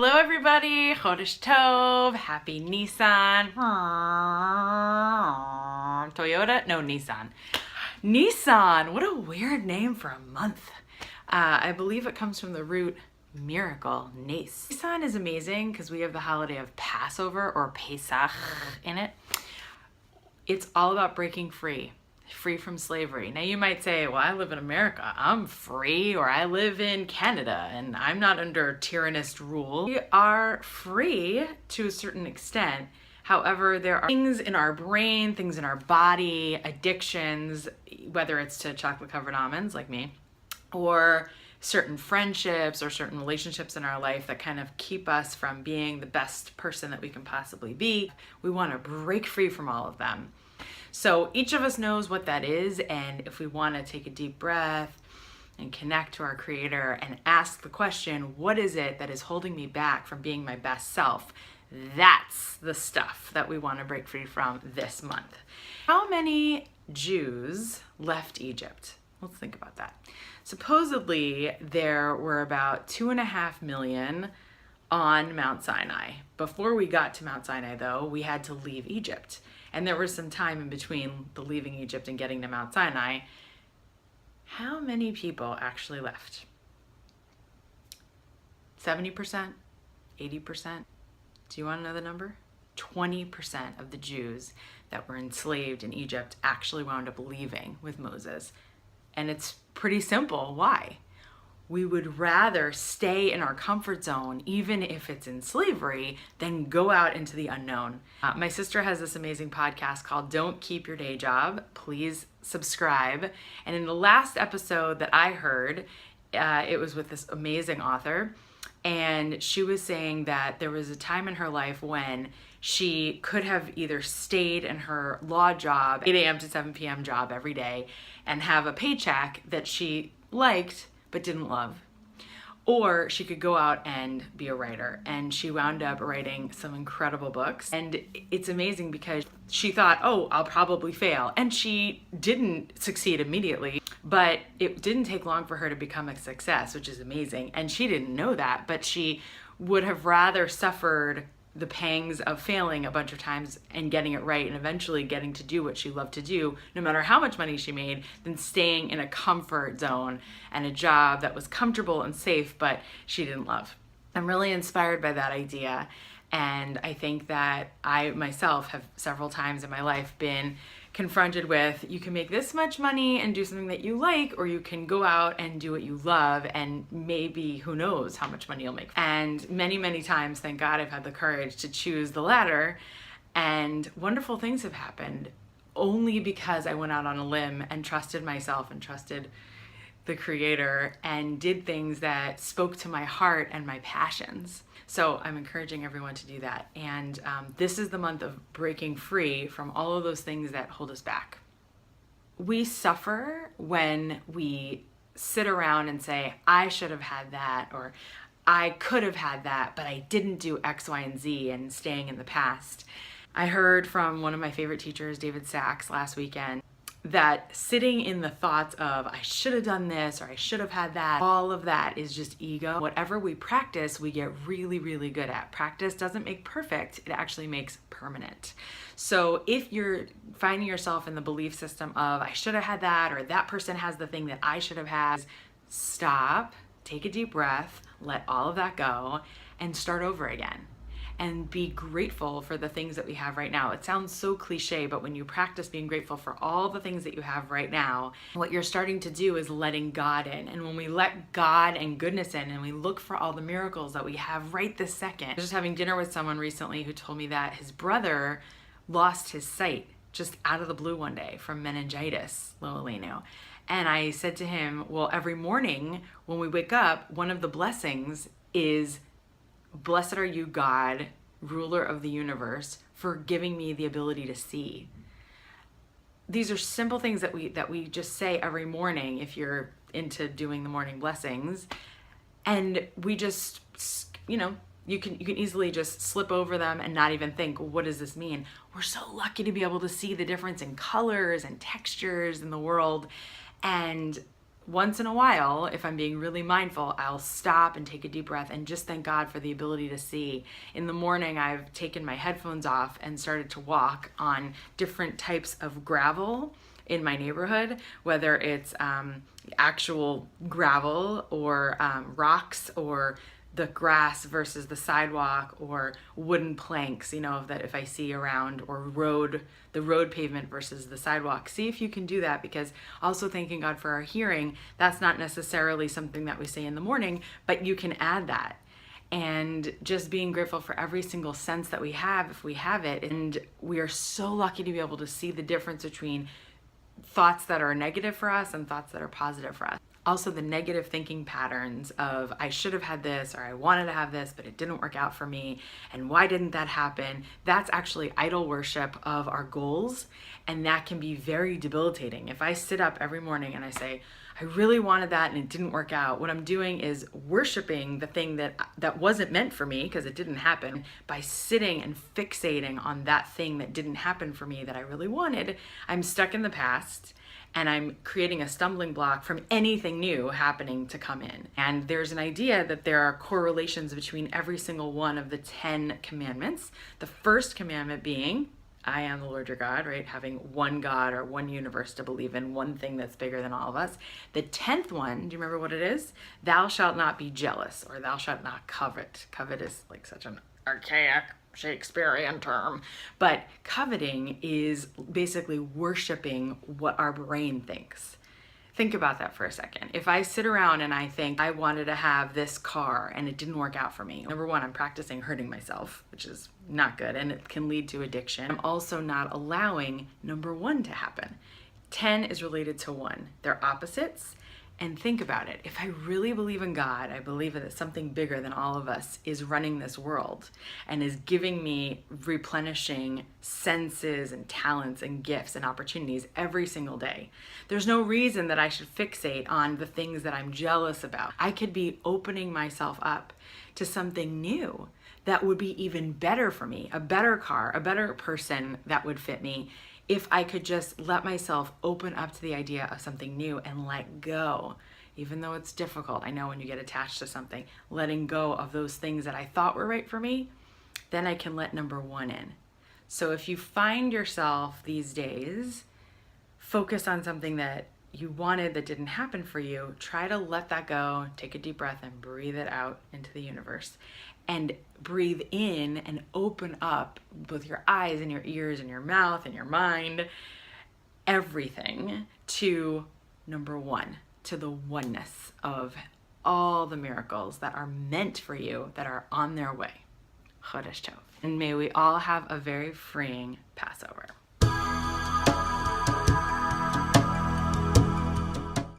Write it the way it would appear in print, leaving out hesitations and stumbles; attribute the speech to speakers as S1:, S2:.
S1: Hello everybody, Chodesh Tov, happy Nissan. Toyota? No, Nissan. Nissan, what a weird name for a month. I believe it comes from the root miracle, nes. Nissan is amazing because we have the holiday of Passover or Pesach in it. It's all about breaking free from slavery. Now you might say, well, I live in America, I'm free, or I live in Canada and I'm not under tyrannist rule. We are free to a certain extent. However, there are things in our brain, things in our body, addictions, whether it's to chocolate covered almonds like me, or certain friendships or certain relationships in our life that kind of keep us from being the best person that we can possibly be. We want to break free from all of them. So each of us knows what that is, and if we want to take a deep breath and connect to our Creator and ask the question, what is it that is holding me back from being my best self? That's the stuff that we want to break free from this month. How many Jews left Egypt? Let's think about that. Supposedly there were about 2.5 million on Mount Sinai. Before we got to Mount Sinai though, we had to leave Egypt. And there was some time in between the leaving Egypt and getting to Mount Sinai. How many people actually left? 70%? 80%? Do you want to know the number? 20% of the Jews that were enslaved in Egypt actually wound up leaving with Moses. And it's pretty simple. Why? We would rather stay in our comfort zone, even if it's in slavery, than go out into the unknown. My sister has this amazing podcast called Don't Keep Your Day Job. Please subscribe. And in the last episode that I heard, it was with this amazing author. And she was saying that there was a time in her life when she could have either stayed in her law job, 8 a.m. to 7 p.m. job every day, and have a paycheck that she liked but didn't love. Or she could go out and be a writer. And she wound up writing some incredible books. And it's amazing because she thought, oh, I'll probably fail. And she didn't succeed immediately, but it didn't take long for her to become a success, which is amazing. And she didn't know that, but she would have rather suffered the pangs of failing a bunch of times and getting it right and eventually getting to do what she loved to do, no matter how much money she made, than staying in a comfort zone and a job that was comfortable and safe, but she didn't love. I'm really inspired by that idea. And I think that I myself have several times in my life been confronted with, you can make this much money and do something that you like, or you can go out and do what you love and maybe who knows how much money you'll make. And many, many times, thank God, I've had the courage to choose the latter, and wonderful things have happened only because I went out on a limb and trusted myself and trusted the Creator and did things that spoke to my heart and my passions. So I'm encouraging everyone to do that. And this is the month of breaking free from all of those things that hold us back. We suffer when we sit around and say, I should have had that, or I could have had that, but I didn't do X, Y, and Z, and staying in the past. I heard from one of my favorite teachers, David Sachs, last weekend, that sitting in the thoughts of I should have done this or I should have had that, all of that is just ego. Whatever we practice, we get really, really good at. Practice doesn't make perfect, it actually makes permanent. So if you're finding yourself in the belief system of I should have had that, or that person has the thing that I should have had, stop, take a deep breath, let all of that go, and start over again. And be grateful for the things that we have right now. It sounds so cliche, but when you practice being grateful for all the things that you have right now, what you're starting to do is letting God in. And when we let God and goodness in and we look for all the miracles that we have right this second. I was just having dinner with someone recently who told me that his brother lost his sight just out of the blue one day from meningitis, Lolino. And I said to him, well, every morning when we wake up, one of the blessings is, blessed are you, God, ruler of the universe, for giving me the ability to see. These are simple things that we just say every morning if you're into doing the morning blessings. And we just, you can easily just slip over them and not even think, what does this mean? We're so lucky to be able to see the difference in colors and textures in the world. And once in a while, if I'm being really mindful, I'll stop and take a deep breath and just thank God for the ability to see. In the morning, I've taken my headphones off and started to walk on different types of gravel in my neighborhood, whether it's actual gravel or rocks, or the grass versus the sidewalk, or wooden planks, that if I see around, or the road pavement versus the sidewalk. See if you can do that, because also thanking God for our hearing, that's not necessarily something that we say in the morning, but you can add that. And just being grateful for every single sense that we have, if we have it. And we are so lucky to be able to see the difference between thoughts that are negative for us and thoughts that are positive for us. Also, the negative thinking patterns of I should have had this, or I wanted to have this, but it didn't work out for me, and why didn't that happen? That's actually idol worship of our goals, and that can be very debilitating. If I sit up every morning and I say, I really wanted that and it didn't work out, what I'm doing is worshiping the thing that wasn't meant for me because it didn't happen. By sitting and fixating on that thing that didn't happen for me that I really wanted, I'm stuck in the past, and I'm creating a stumbling block from anything new happening to come in. And there's an idea that there are correlations between every single one of the 10 commandments. The first commandment being, I am the Lord your God, right? Having one God or one universe to believe in, one thing that's bigger than all of us. The 10th one, do you remember what it is? Thou shalt not be jealous, or thou shalt not covet. Covet is like such an archaic Shakespearean term, but coveting is basically worshiping what our brain thinks. Think about that for a second. If I sit around and I think I wanted to have this car and it didn't work out for me, number one, I'm practicing hurting myself, which is not good, and it can lead to addiction. I'm also not allowing number one to happen. 10 is related to 1. They're opposites. And think about it. If I really believe in God, I believe that something bigger than all of us is running this world and is giving me replenishing senses and talents and gifts and opportunities every single day. There's no reason that I should fixate on the things that I'm jealous about. I could be opening myself up to something new that would be even better for me, a better car, a better person that would fit me, if I could just let myself open up to the idea of something new and let go. Even though it's difficult, I know when you get attached to something, letting go of those things that I thought were right for me, then I can let number one in. So if you find yourself these days focus on something that you wanted that didn't happen for you, try to let that go, take a deep breath and breathe it out into the universe. And breathe in and open up both your eyes and your ears and your mouth and your mind, everything to number one, to the oneness of all the miracles that are meant for you, that are on their way. Chodesh Tov. And may we all have a very freeing Passover.